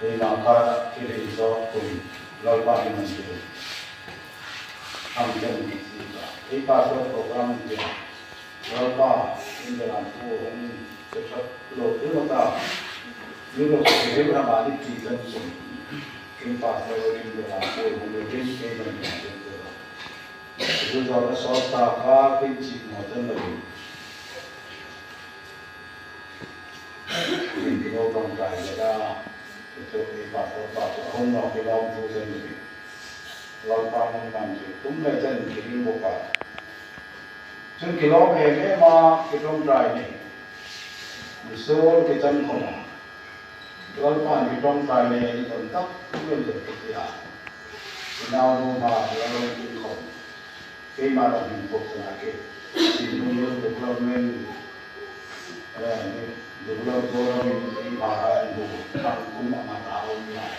Thì mà cả cái lý do cùng lâu ba năm rồi tham gia một cái gì cả cái ba số program gì lâu ba in the land của anh sẽ phát lộ cái mà ta như là cái cái mà đi chỉ cần dùng cái ba số in the land của mình cái cái mà mình làm được rồi rồi nó số ta cả cái chỉ một chân là mình cái lâu bằng cái là itu ibadah không nói cái lòng vô dân gì lòng bao nhiêu năm rồi cũng là chân cái đi bộ cả chân cái lối về cái mà cái trong trại này một số cái chân không lòng bao cái trong trại này thì còn tóc cũng là được cái gì à cái nào nó mà cái lòng cái không cái mà là mình phục là cái thì nó nhiều được lòng mình được lâu rồi mình mà anh cũng cũng mà tạo như này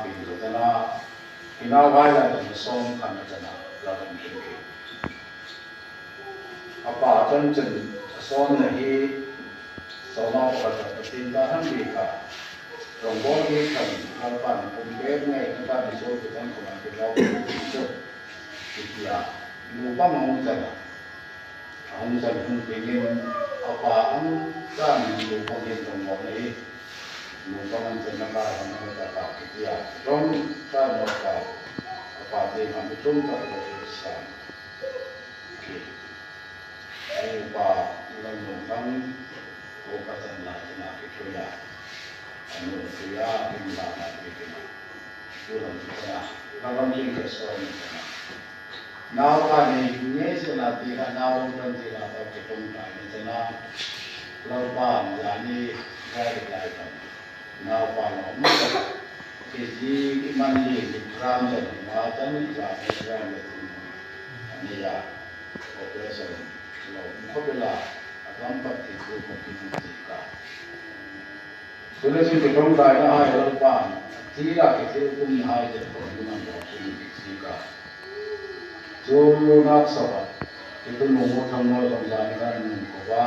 vì vậy là khi nào vai là mình sống thành là mình kinh kỳ apa chân chân sống này sống nào có thể tin ta hắn bị cả trong mỗi cái thành làm bản cũng biết ngay chúng ta bị số cái thân của mình cái lâu thì là nhiều lắm không chân không pengen apa ang kan lu pengen tengok ni lu pengen tengok orang kata kita dong kan apa dia kami tunggu keputusan okey ayo pa ilang tentang keputusan lah nak kita ya anu dia bila nak kita dalam kita dalam kita soal nào cả này nhớ sẽ là thì là nào trong thì là phải cái công tác như thế nào lâu bàn là đi ra được lại rồi nào bàn nó mất cái gì cái man gì cái gram này mà chân là cái gram này thì là operation là không biết là làm bắt thì cũng không biết gì cả cho nên cái công tác nó hay lâu bàn chỉ là cái thứ cũng hay chứ không có làm được gì cả जो नाक सवा itu nunggu thamno ramzan kan ko ba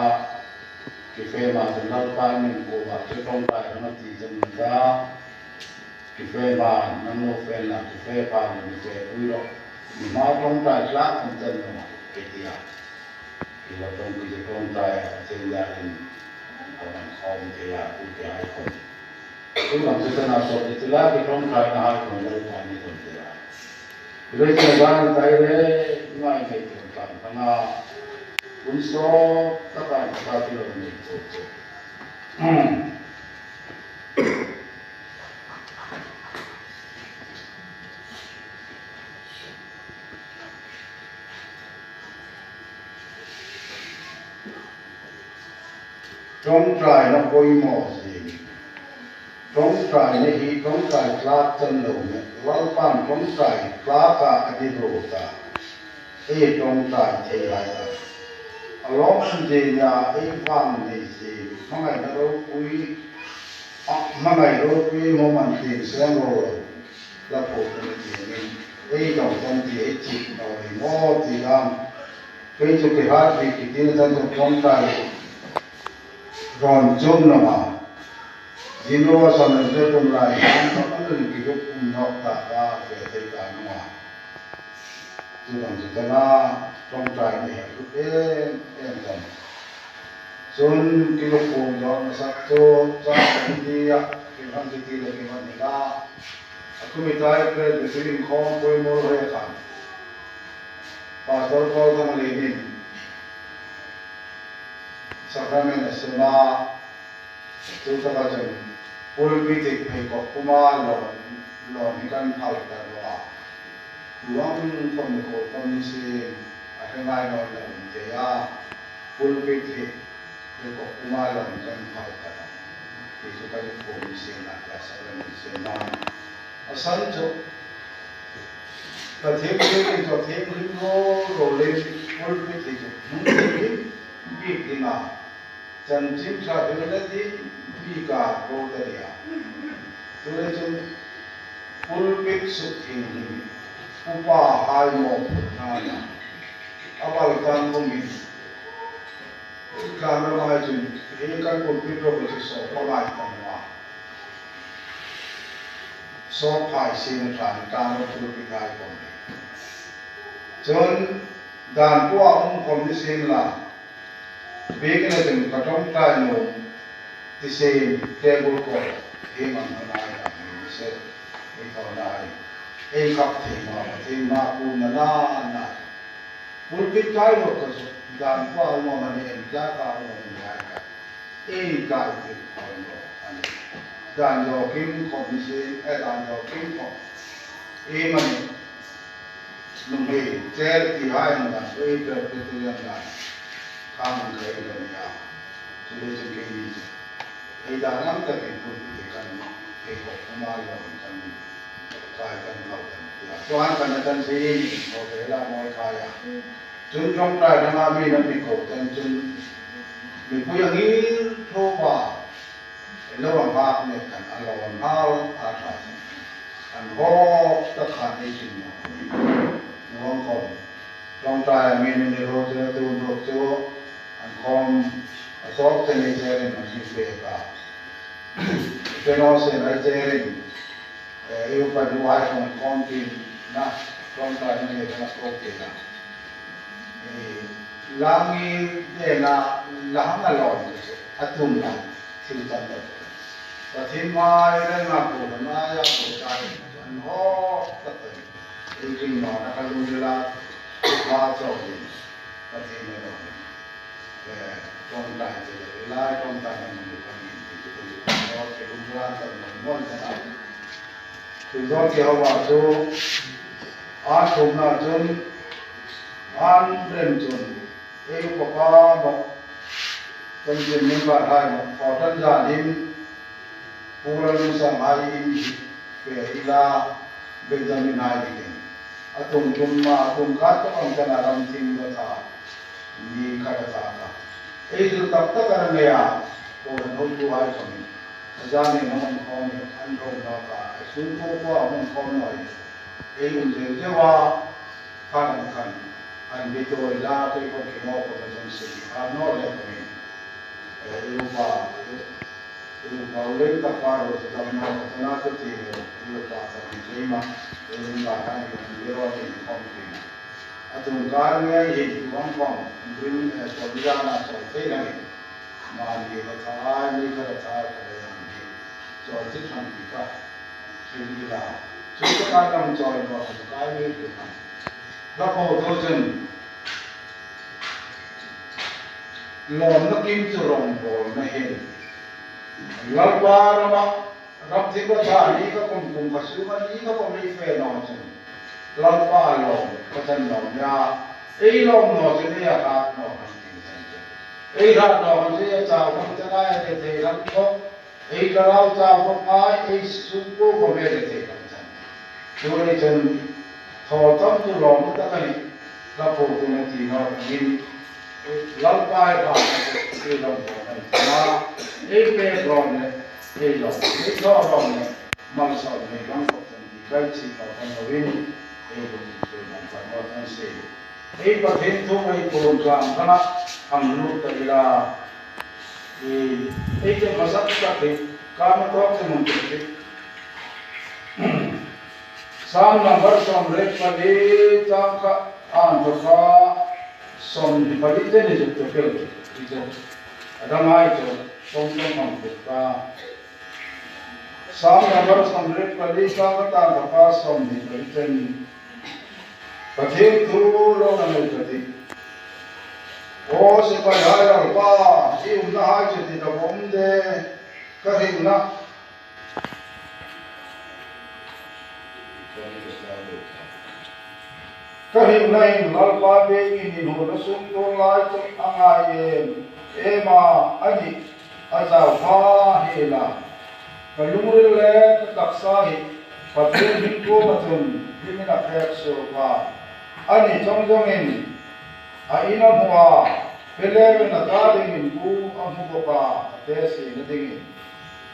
ki fe ma dal pa min ko ba ki tong pa na ti jan da ki fe ba namo fe na ki fe pa ni je ui ro ni ma tong pa la an jan no ke tia ki la tong ki tong pa chen ya ni ko man khom te ya ku te ai ko tu lam se na so ti la ki tong pa na ha ko la pa ni tong te ya rồi cái bạn thấy đấy ngoài cái chuyện làm thằng nào cũng số các bạn sao thì là mình trong trại nó coi mò gì trong trại này thì trong trại lá chân lồng này lão ban trong trại lá cả đi đồ ta ấy trong trại thì lại là lão sinh gì nhà ấy vang này gì mà ngày đó quý mà ngày đó quý mà mình tìm xem rồi là phụ nữ gì mình ấy trong thì ấy chịu rồi ngó thì làm cái chỗ cái hát thì cái tiếng trong trại còn chung là mà Jino sana je tumlai kan tak ni kiyuk nok ta ka ve te ka no chu dang chu na trong trai ni lu em kan sun kiyuk ko jo na sak to cha ni ya ki han ti le ki han ni ka aku mi tai pre de sin khom koi mo re kan pa dor ko dang le ni sakrament sema tu ta ka jan politik hay có kuma lon kan thal ta lo luang kom ko kom si a hengai no le te ya politik hay có kuma lon kan thal ta ti su ka ko si na ka sa le si na asan jo ta thêm cái cho thêm nó rồi lên politik mun ti bi na chan chim sa de le ti bi ka ro ta ya tu le chun pulpit suking upa hai mo na na awal kan ko mi ka na mai chun e kan pulpit ro ko so pa mai ta wa อบภายเสียงฐานการรบธุรกิจได้ก่อนจนด่านพวกคนที่เสียงละเบรกในถึงกระทงใต้หนุ่มที่เสียงเทเบิลก่อนที่มันทำได้ทำให้เสร็จไม่ทำได้เองขับที่มาปูนน่าธุรกิจได้หรอกก็ด่านพวกมันเองจะการมันได้กันเองการที่คนเราอันนี้ด่านโยกิมคนที่เสียงด่านโยกิมคนเองมันลุงเองเจ้าที่ให้มันได้ช่วยเติมเต็มยังไงข้ามันเคยเรียนยาช่วยจึงเก่งดีไอ้ด่านนั้นจะเป็นคนที่กันเองก็มาอย่างกันกายกันเรากันส่วนกันนั้นสิโอเคละมวยกายจนตรงใจทำมามีนั่นมีโกแต่จนมีผู้อย่างนี้ทั่วไประหว่างภาคเนี่ยกันอารมณ์ภาคอาชาอันก็ตะขันในสิ่งนี้น้องคนตรงใจมีในโรเจอตูนโรเจออันคอมสอบเซนเจอรินมันสิ่งเดียวกันเป็นโอเซนไอเจอรินeu pai do iPhone conti na contra ne na scope na langi de na lahanga lon atum na siltan da pathim mai re na ko na ya ko tai an ho tat in ma na kalu la ma cho ni pathim ne lo contra de la contra ne ko ni ko ke lu ra ta mon taถึงตอนที่เขาว่าจูชมนาจนเรียนจนปกป้าบอกจนเป็นมิตรบ้านไทยขอท่านญาติผู้รักษาหายเพื่ออิลาเบนจามินไฮดิเกนตุงจุมมาตุงคัดต้องการรำทิ้งบัตรมีข้าราชการจุดตับตะกันเนี่ยโอ้โหดูไอ้คนนี้อาจารย์เนี่ยมันคงอันตรงนั้นสุนทรภู่มันคงหน่อยอุ่นเสียว่าข้างกันอันวิโตอิลาตัวคนที่มองคนจนสิ่งนอกเลยคนนี้รูปเล่นตะการเราจะทำงานพัฒนาตัวทีเรารูปสักทีมารูปการให้คนเดียวเป็นคนที่ตุงการเนี่ยเห็นวังฟังดึงตัววิญญาณสอนเท่านี้มาดีกระทายมีกระทายอะไรอย่างนี้สอนที่ทำดีกว่าสิ่งที่เราสุขการทำจอยก็สุขการไม่ถูกทำแล้วพอตัวจนหลอมนักกินจะรองบอลไม่เห็นลับวารมารับที่ก็ชาลีก็คงกระสุนนี้ก็คงมีเฟนอจนลับวาหลอมก็จะหลอมยาหลอมหนอจะได้อาการหนอกันจริงๆรักหนอจะได้จ้าคนจะได้เตะรักก็กระเราจ้าคนไม้สุขก็ไม่ได้เตะกันจังตัวนี้จนถอดต้นตัวหลอมตั้งแต่รับโปรตัวนี้ที่เรากินลับไปผ่านลงไปมาเป็นร้อนเนี่ยลงชอบร้อนเนี่ยมันสอนให้เราคนที่ใกล้ชิดกับคนเราวินลงไปมันก็ต้องเสียประเทศทั่วไปโปรกลางคณะทำรูปตัวเวลาจะมาสักการการมาต้องจะมุ่งไปสามนับวันสมเด็จพระดีจังกะอันตรายสมเด็จพระดีเจนิจุดเกิดที่จะดังไงจะทรงต้องทำกิจการสามนับวันสมเด็จพระดีจังกะตามพระสมเด็จพระดีเจนประเทศทั่วโลกนั้นจะดีโอ้สิไปหาเราป้าที่อุ่นหาจุดที่เราผมเดก็เห็นนะก็เห็นในหลังป้าเบกินหัวสุนทรลายจุดอ่างเย็นมาอันนี้อาจารย์ฟ้าเฮล่าก็ลุงเรือเล็กตักสายประเทศหินโกมาจนที่มีนักแข่งโซฟาอันนี้จงเงินอินาหัวเป็นเรื่องนักการเงินกูอันหัวป้าเทสีนั่นเอง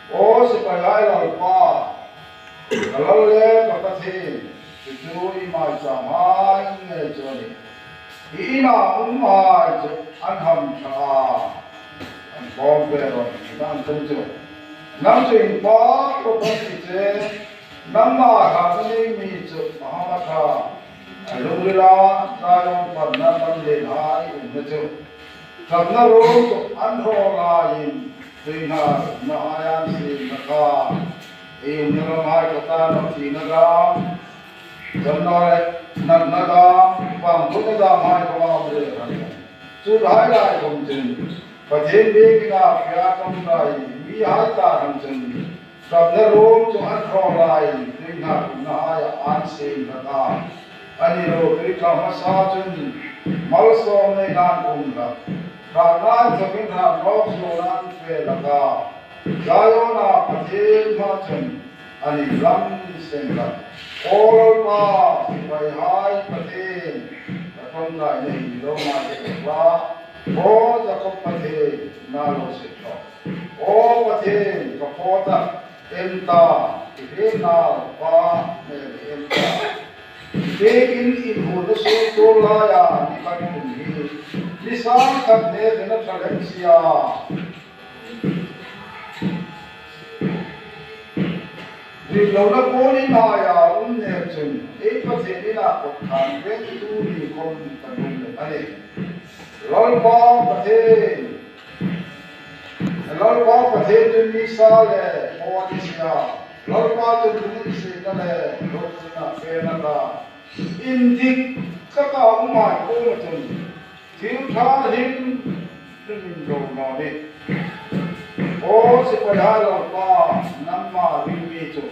โอ้สิไปไล่เราป้าเราเล็กกับเทจะดูอีมาจะมาเงี้ยจนี่อีน่ามาจะอันทำชาอันบอมเบรอนนั่นจงนั่นจริงป้าก็เป็นที่เจ Namma Hakuni Mizu Mahamata Alulila Zion Padna Pandin Hai Umaju Sabna Road Androla in Sina Mahayan Sinaka in Niramai Katana Sinaga Janai Nanaga Pamputada Mai Kawamre Sudhai Lai Kumjin Patin Bekina Fiatam Rai Mihata Hamjin Sabna Road to Androla in Sina Nahaya Ansin Naka Aniro Krika Masajun Malso Medan Kumra Ranan Sabina Roxolan Felaka Zayona Patil Martin Ani Lam Senga All Pa Vai Hai Patil Katonga Nei Roma Dekwa O Jacob Patil Nalo Sitro O Patil Kapota Enta Irena Pa Enta Begin in Hudusu Tolaya Nikanumi Lisan Kadne Dena Valencia Rilona Poli Maya Unnerjun Epatina Kotan Tuli Kon Tanum Ane Lolpa Patel Lolpa Patel Nisale Odisha Lolpa Tunisi Nale Lopina Fenada Indik Kaka Umai Komatun Tilta Him Tumindo Noni O Sipayala Pa Namma Vimitu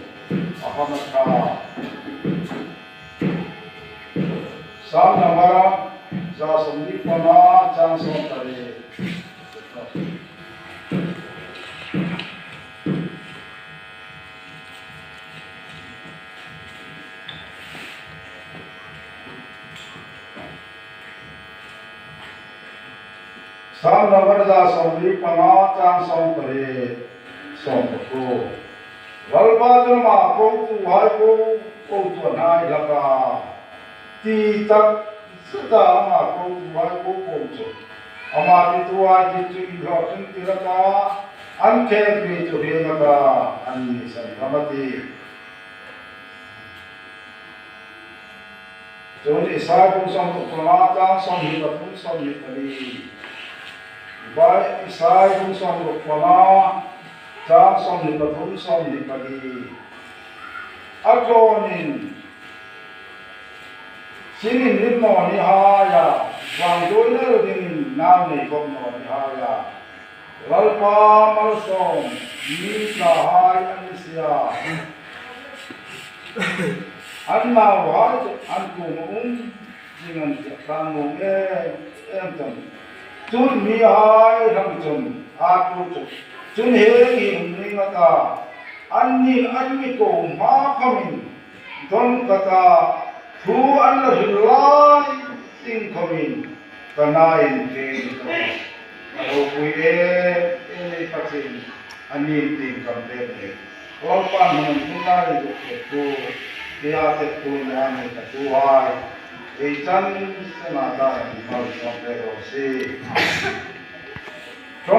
Ahamata Sam Namara Jasandi Pana Janson Tare Sam Namara Jasandi Pana Janson Tare Som Ko Valbadra Ma Ko Tu Hai Ko Tu Hai Laka Ti Tak Sudah Ma Ko Tu Hai Ko Tu Amati Tu Hai Ti Rotin Tiraka Anke Pri Tu Hemaka Ani Sangamati Jodi Sai Ko Som Pana Janson Hipatun Som Hipali Bai Isai Ko Som Pana Jang Som Hipatun Som Hipali Ajonin Singin Nimo Nihaya Wang Joina Rudin Nami Gomno Nihaya Lalpa Malsong Nita Hai Anisya Anma Wahai Anku Mung Jingan Kamu Emton Jun Mi Hai Ramjun Aku Jun Hei Ningata Anni Anmiko Ma Kamin Don Kata Hu Anna Hilai Sing Kamin Kanain Kento Kalau kuye ini pasin Anni Ting Kamdene Walaupun mengenai itu dia terpunyai ketuai Ikan senada di bawah sampai